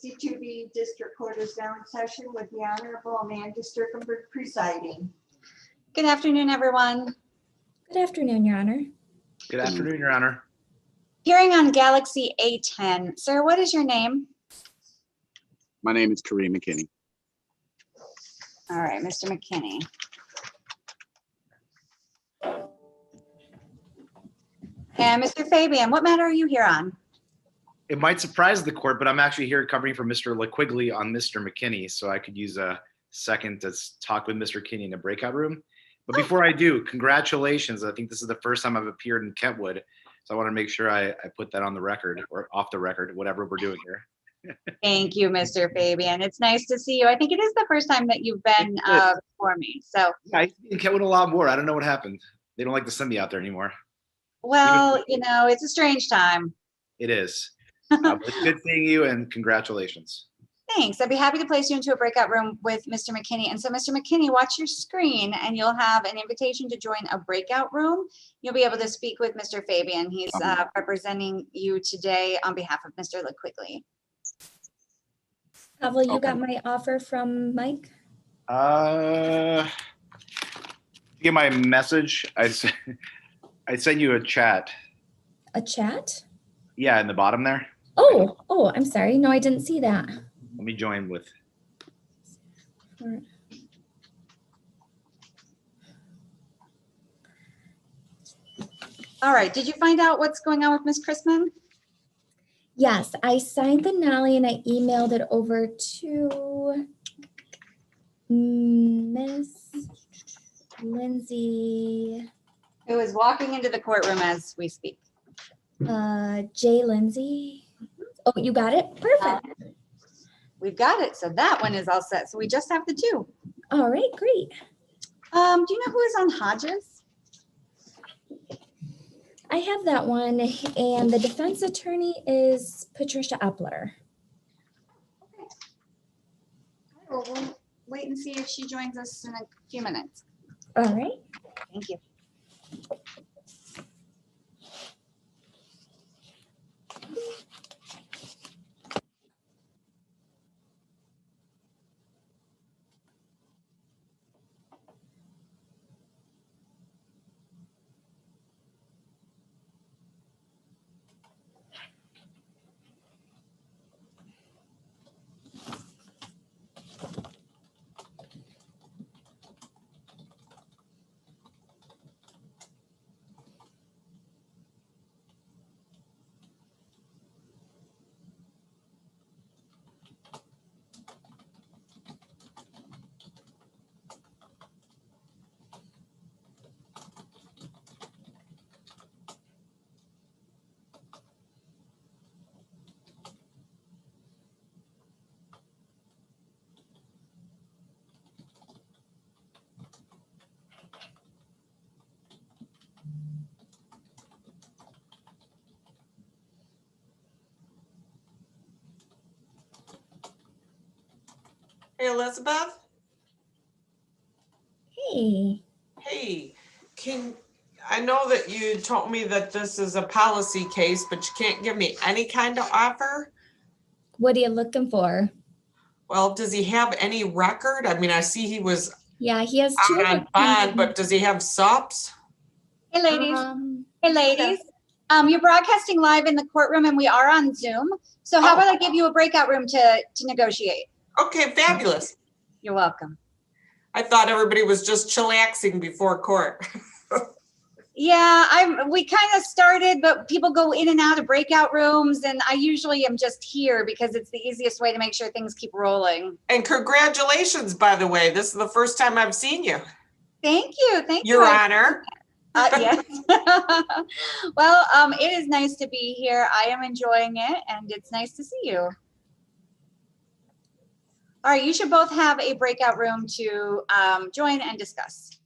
62B District Court is now in session with the Honorable Amanda Sterkenburg presiding. Good afternoon, everyone. Good afternoon, Your Honor. Good afternoon, Your Honor. Hearing on Galaxy A10. Sir, what is your name? My name is Kareem McKinney. All right, Mr. McKinney. And Mr. Fabian, what matter are you here on? It might surprise the court, but I'm actually here covering for Mr. LaQuigley on Mr. McKinney, so I could use a second to talk with Mr. McKinney in the breakout room. But before I do, congratulations. I think this is the first time I've appeared in Kentwood, so I want to make sure I put that on the record or off the record, whatever we're doing here. Thank you, Mr. Fabian. It's nice to see you. I think it is the first time that you've been before me. So Yeah, I used to be in Kentwood a lot more. I don't know what happened. They don't like to send me out there anymore. well, you know, it's a strange time. It is. But it's good seeing you, and congratulations. Thanks. I'd be happy to place you into a breakout room with Mr. McKinney. And so, Mr. McKinney, watch your screen and you'll have an invitation to join a breakout room. You'll be able to speak with Mr. Fabian. He's representing you today on behalf of Mr. LaQuigley. Pavel, you got my offer from Mike? You get my message? I sent you a chat. A chat? Yeah, in the bottom there. Oh, I'm sorry. No, I didn't see that. Let me join with. All right. Did you find out what's going on with Miss Chrisman? Yes, I signed the nollie and I emailed it over to Miss Lindsay. Who is walking into the courtroom as we speak. Jay Lindsay. Oh, you got it? Perfect. We've got it. So that one is all set. So we just have the two. All right, great. Do you know who is on Hodges? I have that one, and the defense attorney is Patricia Epler. Okay. Well, we'll wait and see if she joins us in a few minutes. All right. Thank you. Hey, Elizabeth. Hey. Hey, I know that you told me that this is a policy case, but you can't give me any kind of offer? What are you looking for? Well, does he have any record? I mean, I see he was Yeah, he has two. on bond, but does he have subs? Hey, ladies. Hey, ladies. You're broadcasting live in the courtroom and we are on Zoom. So how about I give you a breakout room to negotiate? Okay, fabulous. You're welcome. I thought everybody was just chillaxing before court. Yeah, we kind of started, but people go in and out of breakout rooms, and I usually am just here because it's the easiest way to make sure things keep rolling. And congratulations, by the way. This is the first time I've seen you. Thank you. Thank you. Your Honor. Yes. Well, it is nice to be here. I am enjoying it, and it's nice to see you. All right, you should both have a breakout room to join and discuss.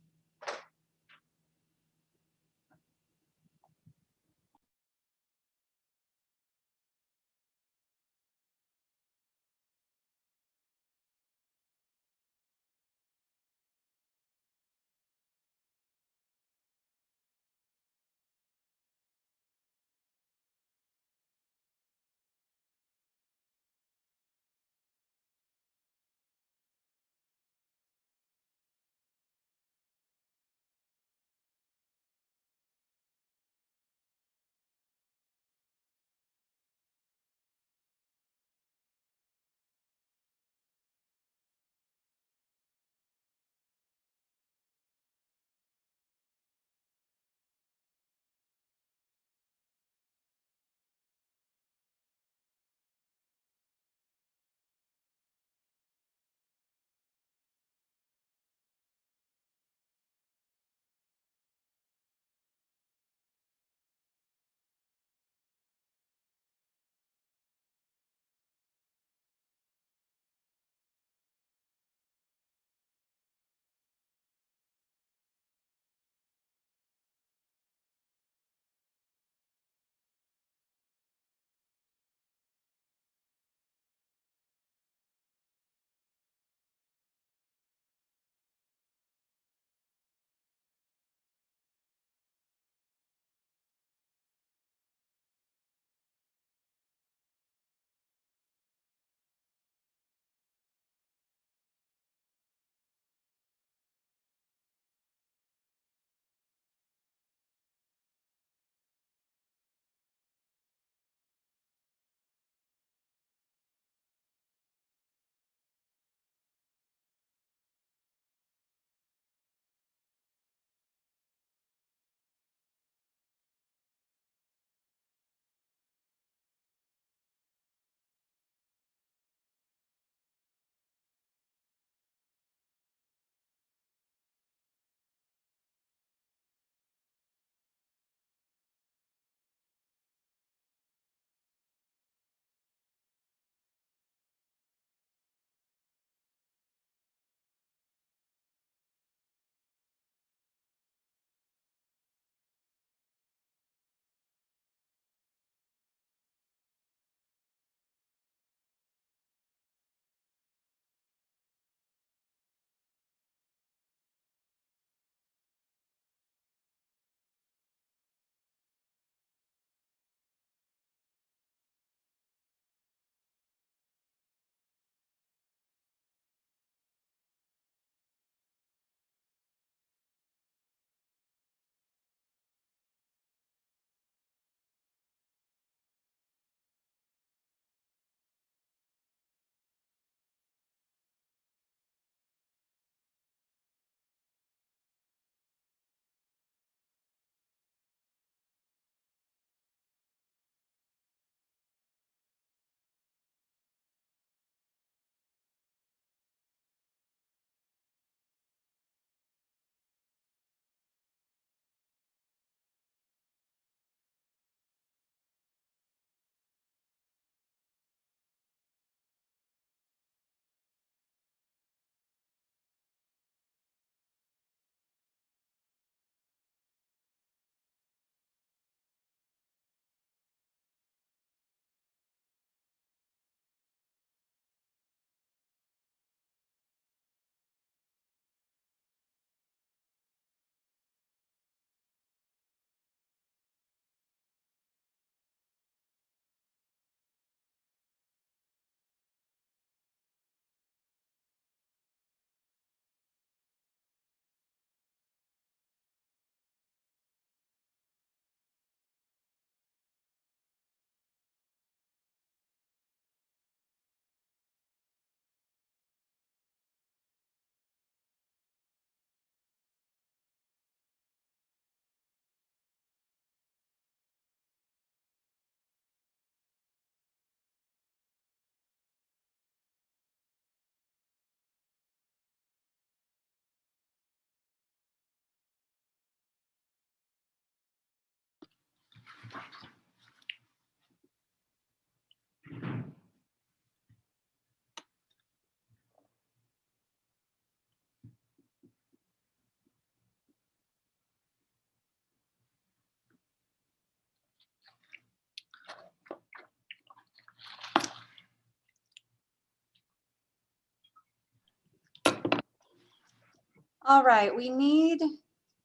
All right, we need,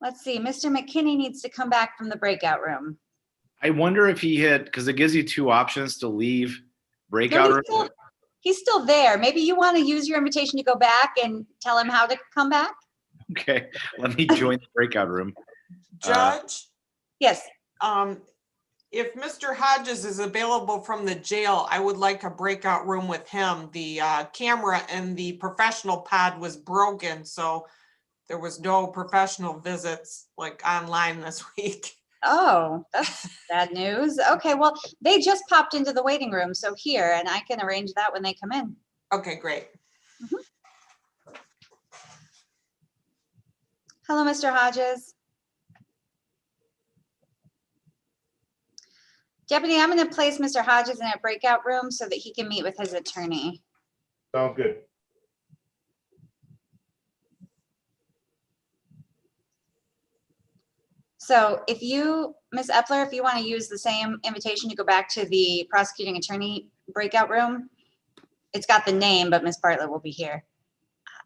let's see, Mr. McKinney needs to come back from the breakout room. I wonder if he had, because it gives you two options to leave No, breakout room. he's still there. Maybe you want to use your invitation to go back and tell him how to come back? Okay, let me join the breakout room. Judge, Yes. if Mr. Hodges is available from the jail, I would like a breakout room with him. The camera and the professional pad was broken, so there was no professional visits like online this week. Oh, that's bad news. Okay, well, they just popped into the waiting room, so here, and I can arrange that when they come in. Okay, great. Hello, Mr. Hodges. Deputy, I'm going to place Mr. Hodges in a breakout room so that he can meet with his attorney. Sounds good. So if you, Ms. Epler, if you want to use the same invitation to go back to the prosecuting attorney breakout room, it's got the name, but Ms. Bartlett will be here.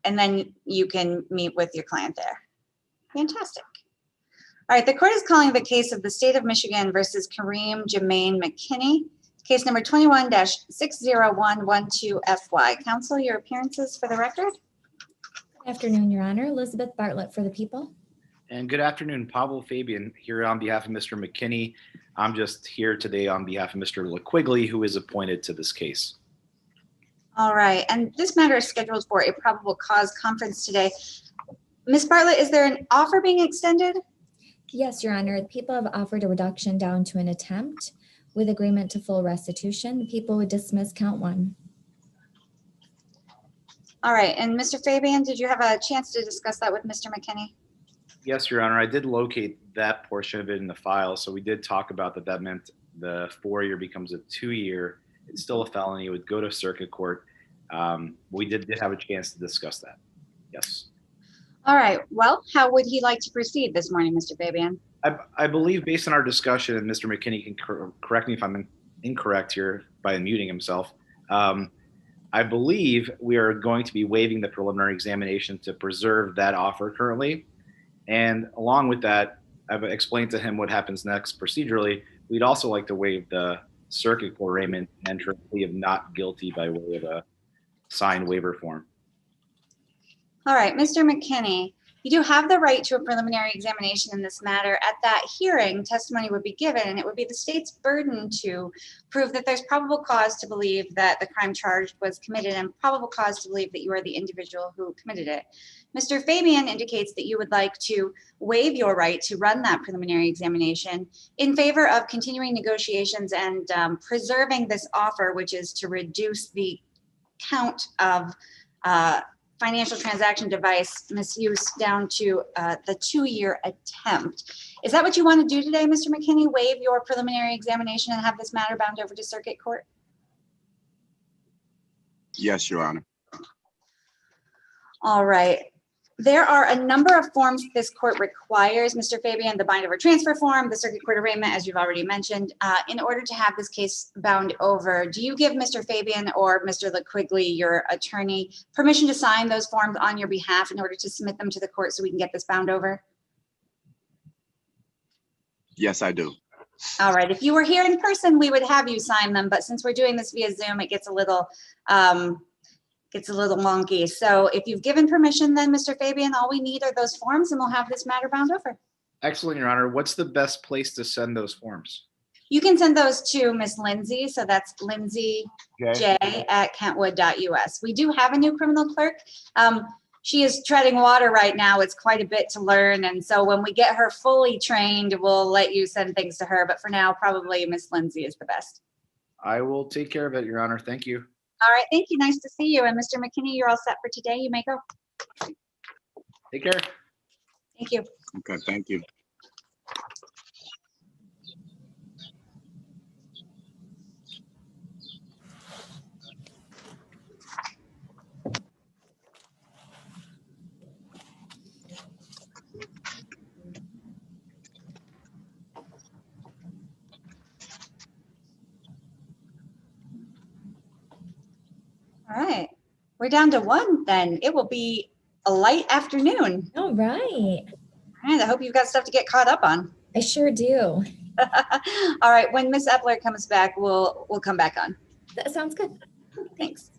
And then you can meet with your client there. Fantastic. All right, the court is calling the case of the state of Michigan versus Kareem Jermaine McKinney, case number 21-60112FY. Counsel, your appearances for the record. Good afternoon, Your Honor. Elizabeth Bartlett for the people. And good afternoon, Pavel Fabian here on behalf of Mr. McKinney. I'm just here today on behalf of Mr. LaQuigley, who is appointed to this case. All right, and this matter is scheduled for a probable cause conference today. Ms. Bartlett, is there an offer being extended? Yes, Your Honor. The people have offered a reduction down to an attempt with agreement to full restitution. The people would dismiss count 1. All right, and Mr. Fabian, did you have a chance to discuss that with Mr. McKinney? Yes, Your Honor, I did locate that portion of it in the file. So we did talk about that. That meant the 4-year becomes a 2-year. It's still a felony. It would go to circuit court. We did have a chance to discuss that. Yes. All right, well, how would he like to proceed this morning, Mr. Fabian? I believe based on our discussion, and Mr. McKinney can correct me if I'm incorrect here by unmuting himself. I believe we are going to be waiving the preliminary examination to preserve that offer currently. And along with that, I've explained to him what happens next procedurally. We'd also like to waive the circuit court arraignment and enter a plea of not guilty by way of a signed waiver form. All right, Mr. McKinney, you do have the right to a preliminary examination in this matter. At that hearing, testimony would be given, and it would be the state's burden to prove that there's probable cause to believe that the crime charged was committed and probable cause to believe that you are the individual who committed it. Mr. Fabian indicates that you would like to waive your right to run that preliminary examination in favor of continuing negotiations and preserving this offer, which is to reduce the count of financial transaction device misuse down to the 2-year attempt. Is that what you want to do today, Mr. McKinney? Waive your preliminary examination and have this matter bound over to circuit court? Yes, Your Honor. All right. There are a number of forms this court requires, Mr. Fabian, the bind over transfer form, the circuit court arraignment, as you've already mentioned, in order to have this case bound over. Do you give Mr. Fabian or Mr. LaQuigley, your attorney, permission to sign those forms on your behalf in order to submit them to the court so we can get this bound over? Yes, I do. All right. If you were here in person, we would have you sign them, but since we're doing this via Zoom, it gets a little wonky. So if you've given permission, then Mr. Fabian, all we need are those forms and we'll have this matter bound over. Excellent, Your Honor. What's the best place to send those forms? You can send those to Miss Lindsay. So that's Lindsay Okay. J@kentwood.us. We do have a new criminal clerk. She is treading water right now. It's quite a bit to learn. And so when we get her fully trained, we'll let you send things to her. But for now, probably Miss Lindsay is the best. I will take care of it, Your Honor. Thank you. All right. Thank you. Nice to see you. And Mr. McKinney, you're all set for today. You may go. Take care. Thank you. Okay, thank you. All right. We're down to one then. It will be a light afternoon. All right. All right. I hope you've got stuff to get caught up on. I sure do. All right. When Miss Epler comes back, we'll come back on. That sounds good. Thanks.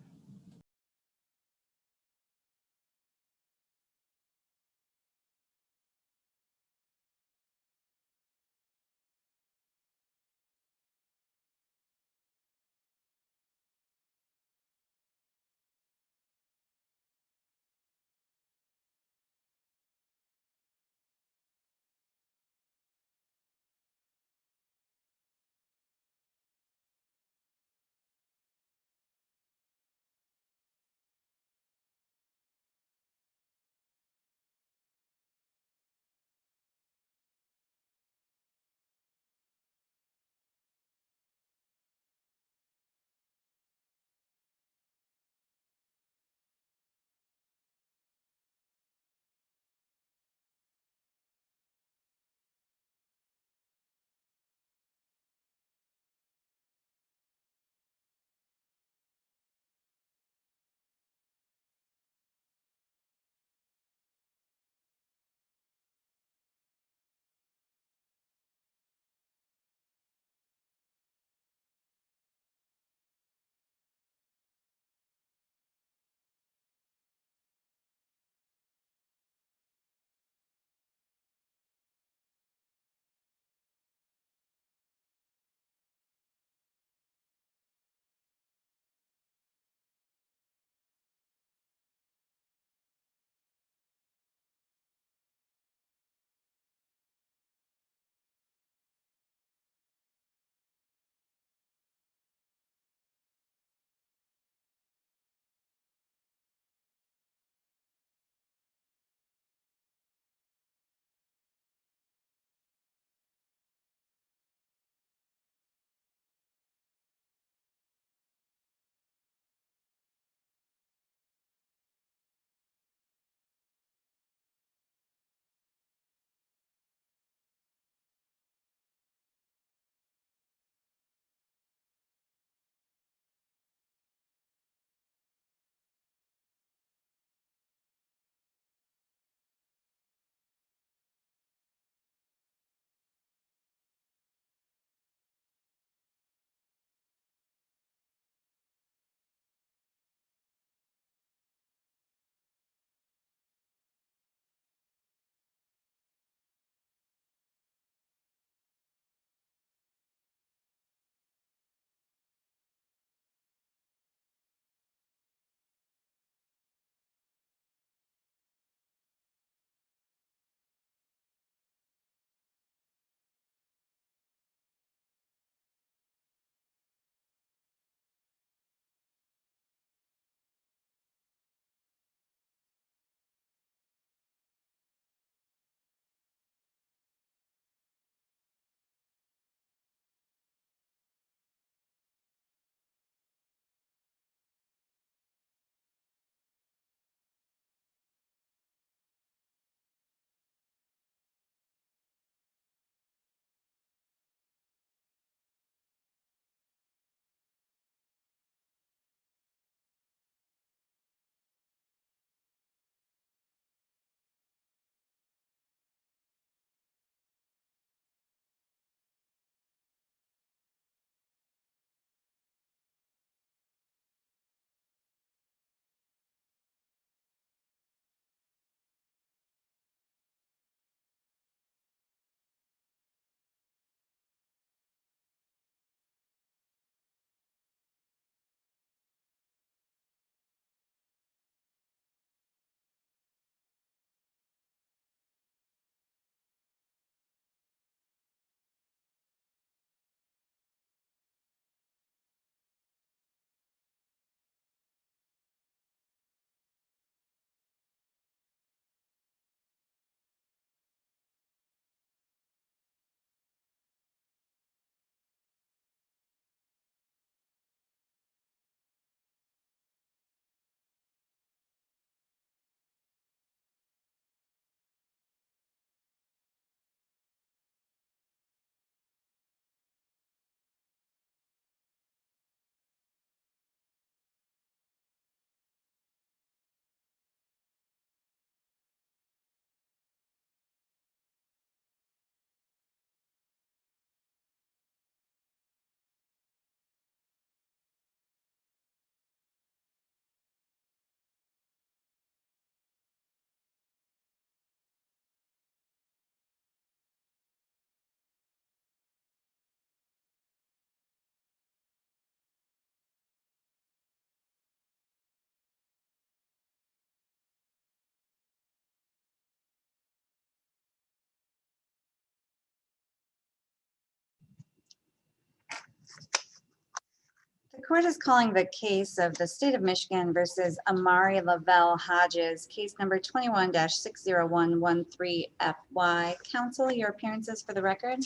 court is calling the case of the state of Michigan versus Amari Lavelle Hodges, case number 21-60113FY. Counsel, your appearances for the record.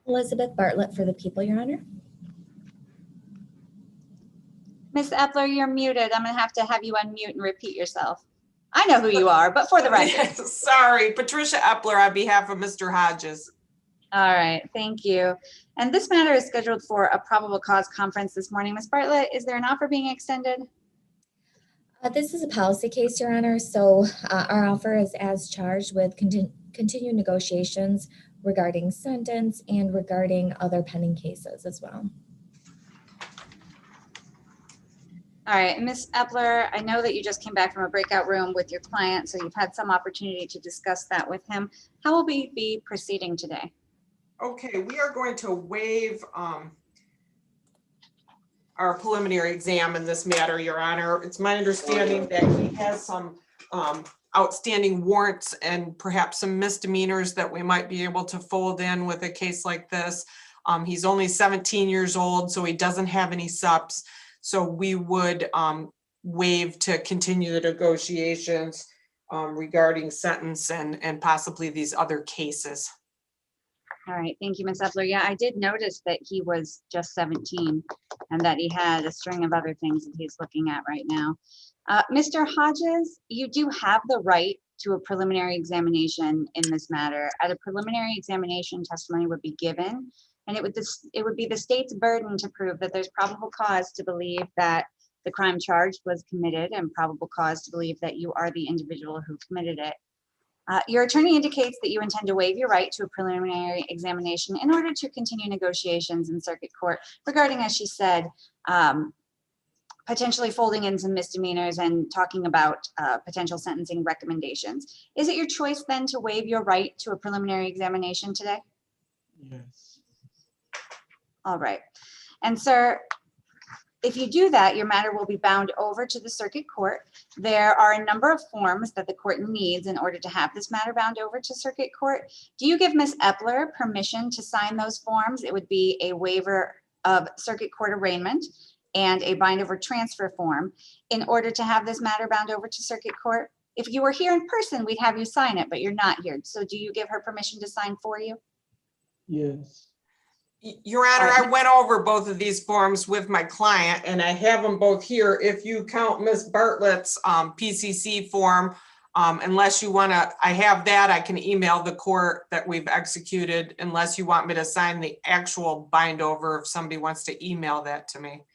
Elizabeth Bartlett for the people, Your Honor. Ms. Epler, you're muted. I'm gonna have you unmute and repeat yourself. I know who you are, but for the record. Sorry, Patricia Epler on behalf of Mr. Hodges. All right, thank you. And this matter is scheduled for a probable cause conference this morning. Ms. Bartlett, is there an offer being extended? This is a policy case, Your Honor. So our offer is as charged with continued negotiations regarding sentence and regarding other pending cases as well. All right, Ms. Epler, I know that you just came back from a breakout room with your client, so you've had some opportunity to discuss that with him. How will we be proceeding today? Okay, we are going to waive our preliminary exam in this matter, Your Honor. It's my understanding that he has some outstanding warrants and perhaps some misdemeanors that we might be able to fold in with a case like this. He's only 17 years old, so he doesn't have any SUPs. So we would waive to continue the negotiations regarding sentence and possibly these other cases. All right, thank you, Ms. Epler. Yeah, I did notice that he was just 17 and that he had a string of other things that he's looking at right now. Mr. Hodges, you do have the right to a preliminary examination in this matter. At a preliminary examination, testimony would be given, and it would be the state's burden to prove that there's probable cause to believe that the crime charged was committed and probable cause to believe that you are the individual who committed it. Your attorney indicates that you intend to waive your right to a preliminary examination in order to continue negotiations in circuit court regarding, as she said, potentially folding in some misdemeanors and talking about potential sentencing recommendations. Is it your choice then to waive your right to a preliminary examination today? Yes. All right. And sir, if you do that, your matter will be bound over to the circuit court. There are a number of forms that the court needs in order to have this matter bound over to circuit court. Do you give Ms. Epler permission to sign those forms? It would be a waiver of circuit court arraignment and a bind over transfer form in order to have this matter bound over to circuit court. If you were here in person, we'd have you sign it, but you're not here. So do you give her permission to sign for you? Yes. Your Honor, I went over both of these forms with my client and I have them both here. If you count Ms. Bartlett's PCC form, unless you want to, I have that, I can email the court that we've executed unless you want me to sign the actual bind over if somebody wants to email that to me.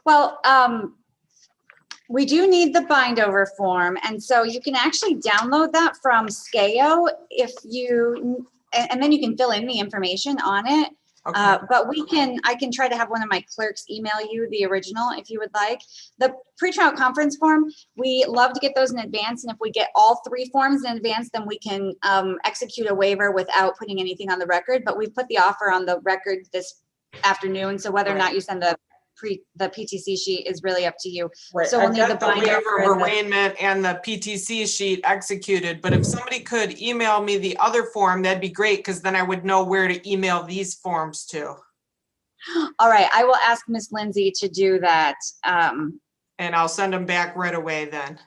Well, we do need the bind over form. And so you can actually download that from SCAO if you, and then you can fill in the information on it. Okay. But I can try to have one of my clerks email you the original if you would like. The pretrial conference form, we love to get those in advance. And if we get all three forms in advance, then we can execute a waiver without putting anything on the record. But we put the offer on the record this afternoon. So whether or not you send the PTC sheet is really up to you. Right. So we'll I've need got the the binder waiver for of arraignment and the PTC sheet executed, but if somebody could email me the other form, that'd be great, because then I would know where to email these forms to. All right, I will ask Miss Lindsay to do that. And I'll send them back right away then.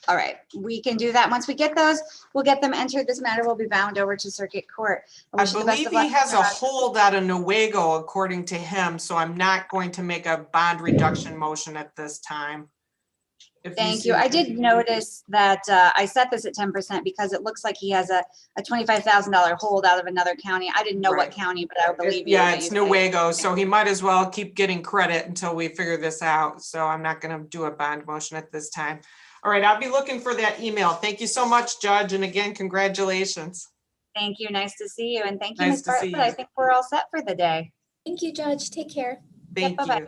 All right, we can do that. Once we get those, we'll get them entered. This matter will be bound over to circuit court. I believe he has a hold out of Newaygo, according to him, so I'm not going to make a bond reduction motion at this time. Thank you. I did notice that I set this at 10% because it looks like he has a $25,000 hold out of another county. I didn't know what county, but I believe you. Yeah, it's Newaygo, so he might as well keep getting credit until we figure this out. So I'm not going to do a bond motion at this time. All right, I'll be looking for that email. Thank you so much, Judge. And again, congratulations. Thank you. Nice to see you. And thank you, Nice Ms. to see Bartlett. you. I think we're all set for the day. Thank you, Judge. Take care. Thank bye-bye. you.